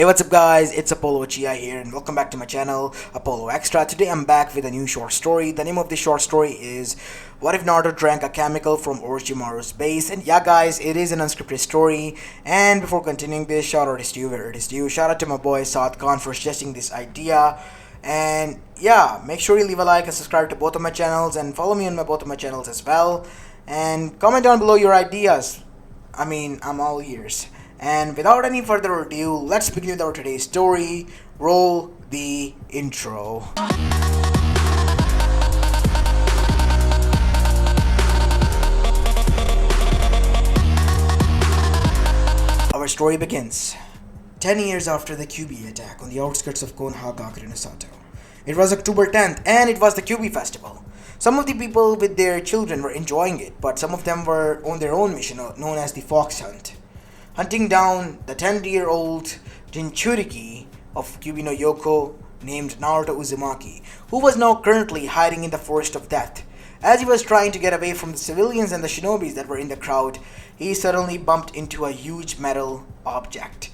Hey, what's up guys, it's Apollo Chia here and welcome back to my channel, Apollo Extra. Today I'm back with a new short story. The name of this short story is What If Naruto Drank a Chemical from Orochimaru's Base? And yeah guys, it is an unscripted story. And before continuing this, shout out is due where it is due. Shout out to my boy Saad Khan for suggesting this idea. And yeah, make sure you leave a like and subscribe to both of my channels and follow me on both of my channels as well. And comment down below your ideas. I'm all ears. And without any further ado, let's begin with our today's story. Roll the intro. Our story begins 10 years after the QB attack on the outskirts of Konohagakure no Sato. It was October 10th and it was the QB festival. Some of the people with their children were enjoying it, but some of them were on their own mission known as the Fox Hunt, hunting down the 10-year-old Jinchuriki of Kyubi no Yoko named Naruto Uzumaki, who was now currently hiding in the Forest of Death. As he was trying to get away from the civilians and the shinobis that were in the crowd, he suddenly bumped into a huge metal object.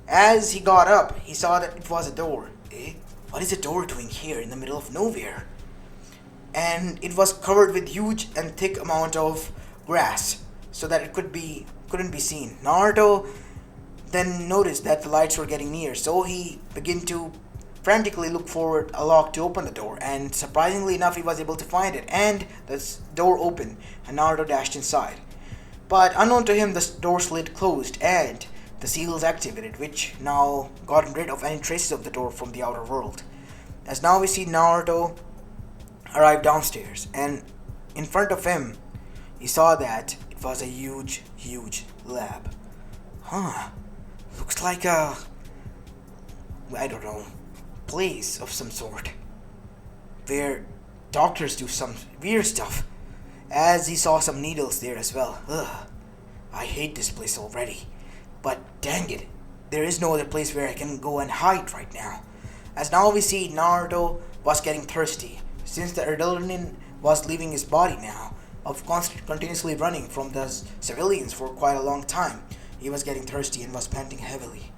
As he got up, he saw that it was a door. What is a door doing here in the middle of nowhere? And it was covered with huge and thick amount of grass, so that it couldn't be seen. Naruto then noticed that the lights were getting near, so he began to frantically look for a lock to open the door, and surprisingly enough he was able to find it, and the door opened and Naruto dashed inside. But unknown to him, the door slid closed and the seals activated, which now got rid of any traces of the door from the outer world. As now we see Naruto arrive downstairs, and in front of him he saw that it was a huge lab. Looks like a, place of some sort where doctors do some weird stuff. As he saw some needles there as well. I hate this place already. But dang it, there is no other place where I can go and hide right now. As now we see Naruto was getting thirsty, since the adrenaline was leaving his body now, of continuously running from the civilians for quite a long time. He was getting thirsty and was panting heavily.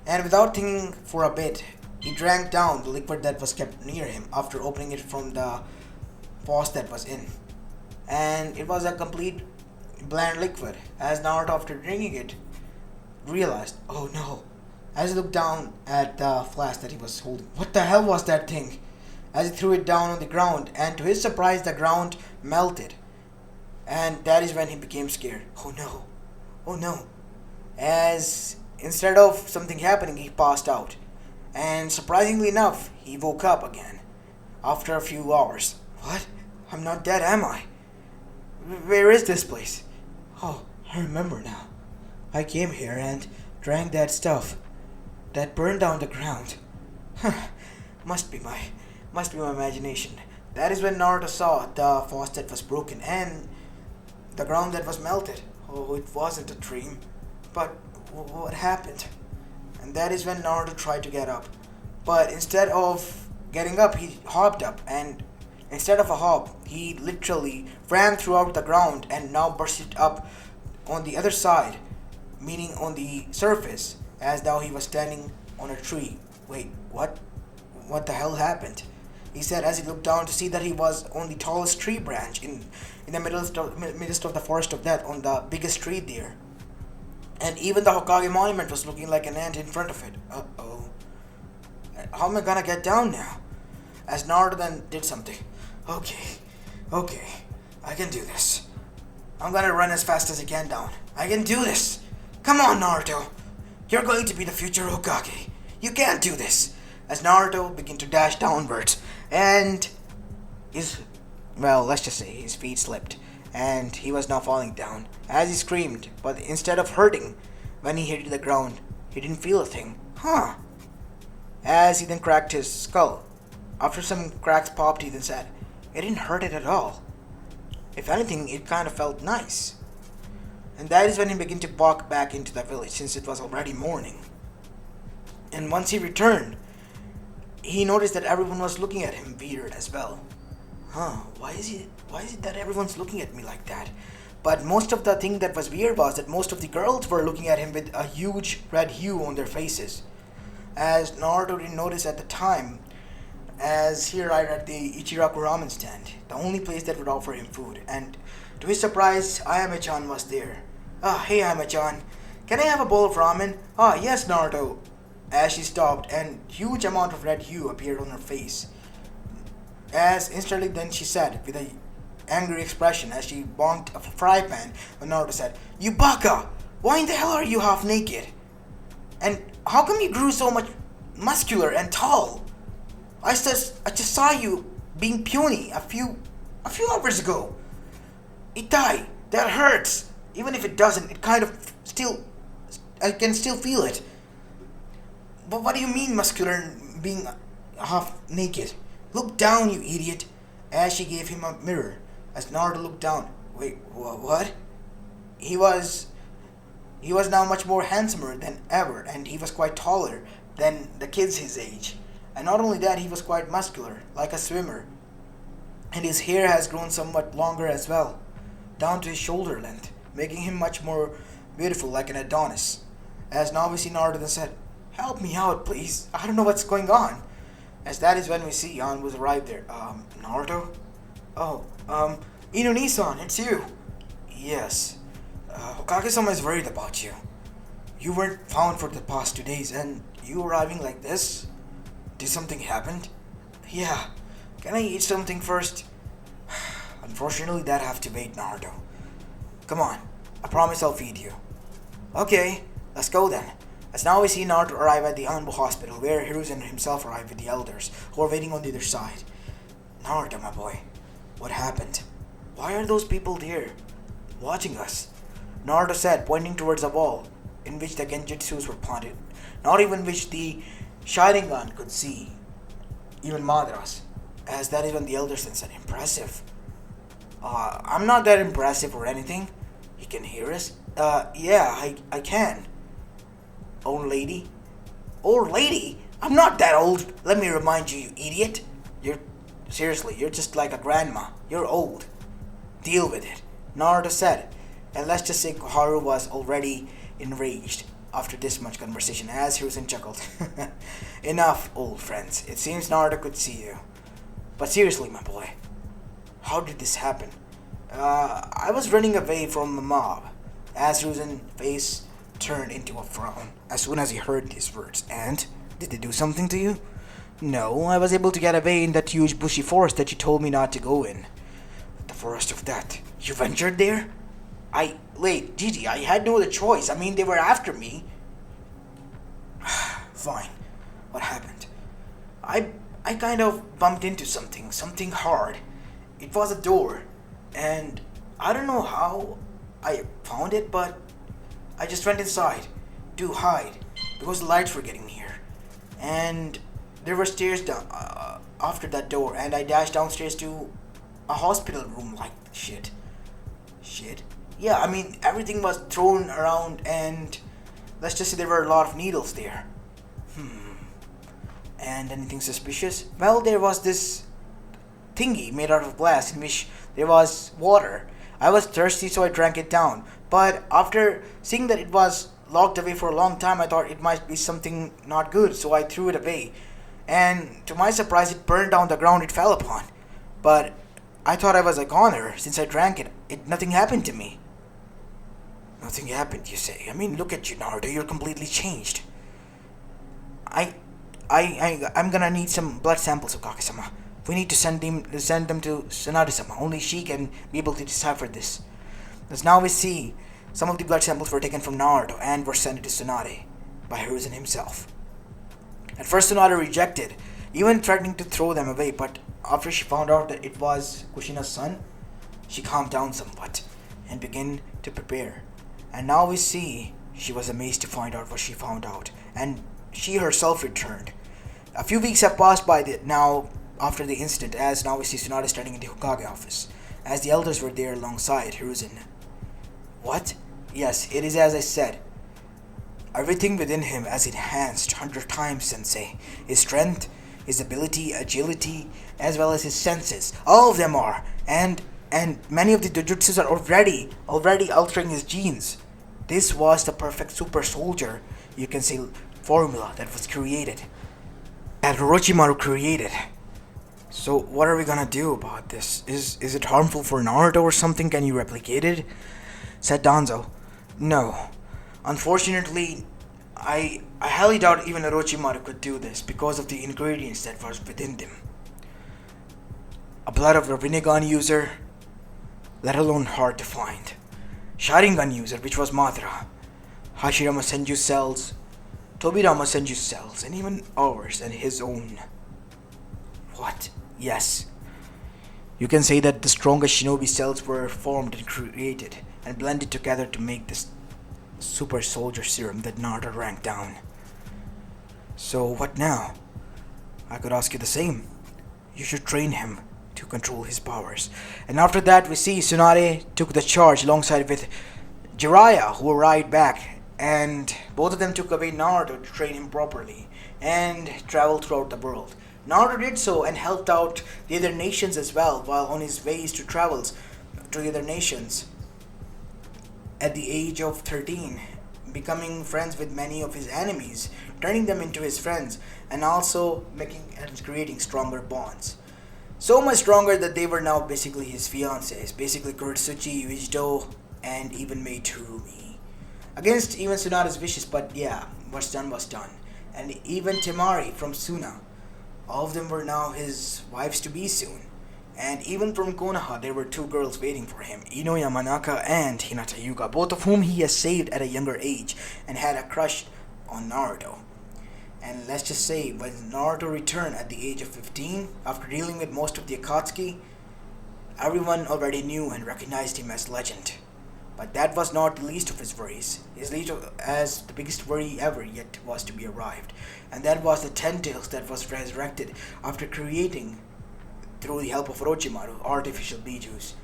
And without thinking for a bit, he drank down the liquid that was kept near him after opening it from the faucet that was in. And it was a complete bland liquid. As Naruto, after drinking it, realized, oh no. As he looked down at the flask that he was holding, what the hell was that thing? As he threw it down on the ground, and to his surprise the ground melted. And that is when he became scared. Oh no. As instead of something happening, he passed out. And surprisingly enough, he woke up again after a few hours. What? I'm not dead, am I? Where is this place? Oh, I remember now. I came here and drank that stuff that burned down the ground. Must be my imagination. That is when Naruto saw the faucet was broken and the ground that was melted. Oh, it wasn't a dream. But what happened? And that is when Naruto tried to get up. But instead of getting up, he hopped up. And instead of a hop, he literally ran throughout the ground and now bursted up on the other side, meaning on the surface, as now he was standing on a tree. Wait, what? What the hell happened? He said as he looked down to see that he was on the tallest tree branch in the midst of the Forest of Death, on the biggest tree there. And even the Hokage monument was looking like an ant in front of it. Uh-oh. How am I gonna get down now? As Naruto then did something. Okay, I can do this. I'm gonna run as fast as I can down. I can do this. Come on, Naruto. You're going to be the future Hokage. You can't do this. As Naruto began to dash downwards, and let's just say his feet slipped, and he was now falling down. As he screamed, but instead of hurting, when he hit the ground, he didn't feel a thing. As he then cracked his skull. After some cracks popped, he then said, it didn't hurt it at all. If anything, it kind of felt nice. And that is when he began to walk back into the village, since it was already morning. And once he returned, he noticed that everyone was looking at him weird as well. Why is it that everyone's looking at me like that? But most of the thing that was weird was that most of the girls were looking at him with a huge red hue on their faces. as Naruto didn't notice at the time, as he arrived at the Ichiraku ramen stand, the only place that would offer him food. And to his surprise, Ayame-chan was there. Ah, hey Ayame-chan, can I have a bowl of ramen? Ah, yes, Naruto. As she stopped, and huge amount of red hue appeared on her face. As instantly then she said, with a angry expression as she bonked a fry pan, when Naruto said, "You baka! Why in the hell are you half naked? And how come you grew so much muscular and tall? I just saw you being puny a few hours ago. Itai, that hurts. Even if it doesn't, it kind of still, I can still feel it. But what do you mean muscular and being half naked? Look down, you idiot." As she gave him a mirror. As Naruto looked down. Wait, what? He was now much more handsomer than ever, and he was quite taller than the kids his age. And not only that, he was quite muscular, like a swimmer. And his hair has grown somewhat longer as well, down to his shoulder length, making him much more beautiful, like an Adonis. As now we see Naruto then said, "Help me out, please. I don't know what's going on." As that is when we see Anbu's arrived there. Naruto? Oh, Inuni-san, it's you. Yes. Hokage-sama is worried about you. You weren't found for the past 2 days, and you arriving like this? Did something happen? Yeah. Can I eat something first? Unfortunately, that have to wait, Naruto. Come on. I promise I'll feed you. Okay, let's go then. As now we see Naruto arrive at the Anbu hospital, where Hiruzen himself arrived with the elders, who are waiting on the other side. Naruto, my boy, what happened? Why are those people there, watching us? Naruto said, pointing towards a wall, in which the genjutsus were planted, not even which the Sharingan could see, even Madras. As that is when the elders then said, "Impressive." I'm not that impressive or anything. You can hear us? Yeah, I can. Old lady? Old lady? I'm not that old. Let me remind you, you idiot. You're just like a grandma. You're old. Deal with it, Naruto said. And let's just say Koharu was already enraged after this much conversation, as Hiruzen chuckled. Enough, old friends. It seems Naruto could see you. But seriously, my boy, how did this happen? I was running away from the mob, as Hiruzen's face turned into a frown as soon as he heard these words. And did they do something to you? No, I was able to get away in that huge bushy forest that you told me not to go in. The forest of death. You ventured there? Wait, Gigi, I had no other choice. I mean, they were after me. Fine. What happened? I kind of bumped into something hard. It was a door, and I don't know how I found it, but I just went inside to hide because the lights were getting near. And there were stairs down after that door, and I dashed downstairs to a hospital room like shit. Shit? Yeah, I mean, everything was thrown around, and let's just say there were a lot of needles there. And anything suspicious? Well, there was this thingy made out of glass in which there was water. I was thirsty, so I drank it down. But after seeing that it was locked away for a long time, I thought it might be something not good, so I threw it away. And to my surprise, it burned down the ground it fell upon. But I thought I was a goner since I drank it. Nothing happened to me. Nothing happened, you say? I mean, look at you, Naruto. You're completely changed. I'm gonna need some blood samples of Kage-sama. We need to send them to Tsunade-sama. Only she can be able to decipher this. As now we see, some of the blood samples were taken from Naruto and were sent to Tsunade by Hiruzen himself. At first, Tsunade rejected, even threatening to throw them away, but after she found out that it was Kushina's son, she calmed down somewhat and began to prepare. And now we see she was amazed to find out what she found out, and she herself returned. A few weeks have passed by now after the incident, as now we see Tsunade standing in the Hokage office, as the elders were there alongside Hiruzen. What? Yes, it is as I said. Everything within him has enhanced 100 times, Sensei. His strength, his ability, agility, as well as his senses. All of them are. And many of the dojutsus are already altering his genes. This was the perfect super soldier, you can say, formula that was created, that Orochimaru created. So what are we gonna do about this? Is it harmful for Naruto or something? Can you replicate it? Said Danzo. No. Unfortunately, I highly doubt even Orochimaru could do this because of the ingredients that was within them. A blood of a Rinnegan user, let alone hard to find. Sharingan user, which was Madara. Hashirama Senju cells, Tobirama Senju cells, and even ours and his own. What? Yes. You can say that the strongest shinobi cells were formed and created and blended together to make this super soldier serum that Naruto ranked down. So what now? I could ask you the same. You should train him to control his powers. And after that we see Tsunade took the charge alongside with Jiraiya, who arrived back, and both of them took away Naruto to train him properly and travel throughout the world. Naruto did so and helped out the other nations as well while on his ways to travels to the other nations. At the age of 13, becoming friends with many of his enemies, turning them into his friends, and also making and creating stronger bonds. So much stronger that they were now basically his fiancés, basically Kuretsuchi, Yuichiro, and even Mei Terumi. Against even Tsunade's wishes, but yeah, what's done was done. And even Temari from Suna, all of them were now his wives to be soon. And even from Konoha, there were two girls waiting for him, Ino Yamanaka and Hinata Yuga, both of whom he has saved at a younger age and had a crush on Naruto. And let's just say, when Naruto returned at the age of 15, after dealing with most of the Akatsuki, everyone already knew and recognized him as legend. But that was not the least of his worries. His least as the biggest worry ever yet was to be arrived. And that was the Ten Tails that was resurrected after creating, through the help of Orochimaru, artificial Bijus.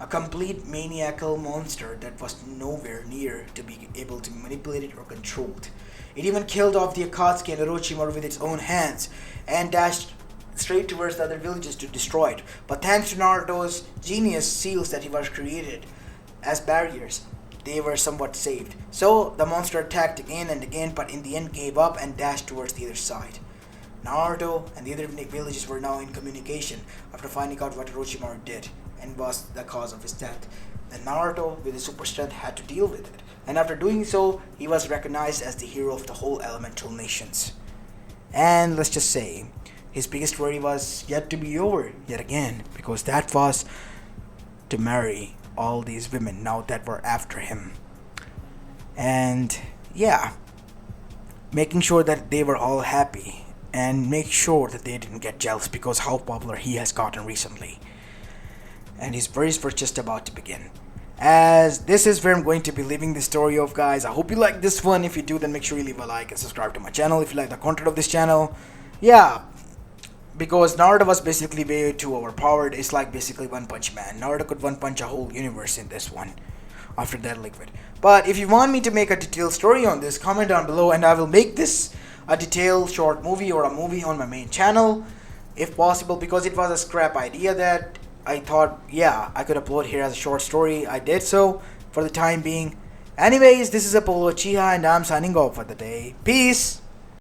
A complete maniacal monster that was nowhere near to be able to be manipulated or controlled. It even killed off the Akatsuki and Orochimaru with its own hands and dashed straight towards the other villages to destroy it. But thanks to Naruto's genius seals that he was created as barriers, they were somewhat saved. So the monster attacked again and again, but in the end gave up and dashed towards the other side. Naruto and the other villages were now in communication after finding out what Orochimaru did and was the cause of his death. And Naruto, with his super strength, had to deal with it. And after doing so, he was recognized as the hero of the whole elemental nations. And let's just say, his biggest worry was yet to be over yet again, because that was to marry all these women now that were after him. And yeah, making sure that they were all happy and make sure that they didn't get jealous because how popular he has gotten recently. And his worries were just about to begin. As this is where I'm going to be leaving the story of, guys. I hope you like this one. If you do, then make sure you leave a like and subscribe to my channel if you like the content of this channel. Yeah, because Naruto was basically way too overpowered. It's like basically One Punch Man. Naruto could one punch a whole universe in this one after that liquid. But if you want me to make a detailed story on this, comment down below and I will make this a detailed short movie or a movie on my main channel if possible, because it was a scrap idea that I thought, yeah, I could upload here as a short story. I did so for the time being. Anyways, this is Apollo Chiha and I'm signing off for the day. Peace!